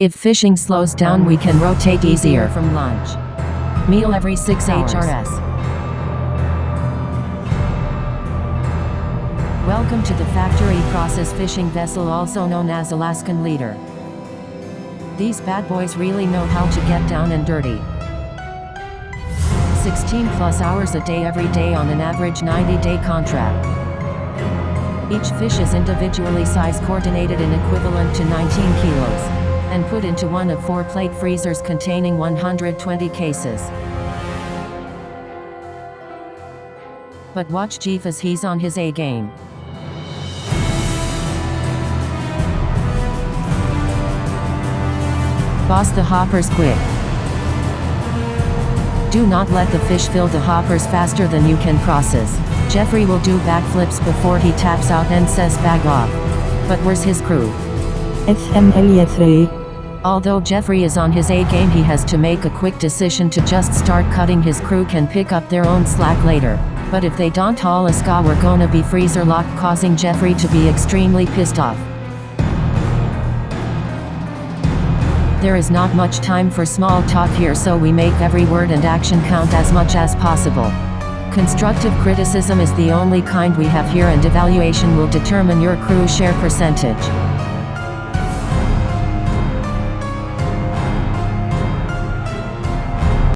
If fishing slows down, we can rotate easier from lunch. Meal every 6 hours. Welcome to the factory process fishing vessel, also known as Alaskan leader. These bad boys really know how to get down and dirty. 16 plus hours a day every day on an average 90-day contract. Each fish is individually size coordinated and equivalent to 19 kilos, and put into one of 4 plate freezers containing 120 cases. But watch Jeff as he's on his A game. Boss the hoppers quick. Do not let the fish fill the hoppers faster than you can process. Jeffrey will do backflips before he taps out and says bag off. But where's his crew? Although Jeffrey is on his A game, he has to make a quick decision to just start cutting. His crew can pick up their own slack later. But if they don't, Alaska, we're gonna be freezer locked, causing Jeffrey to be extremely pissed off. There is not much time for small talk here, so we make every word and action count as much as possible. Constructive criticism is the only kind we have here, and evaluation will determine your crew's share percentage.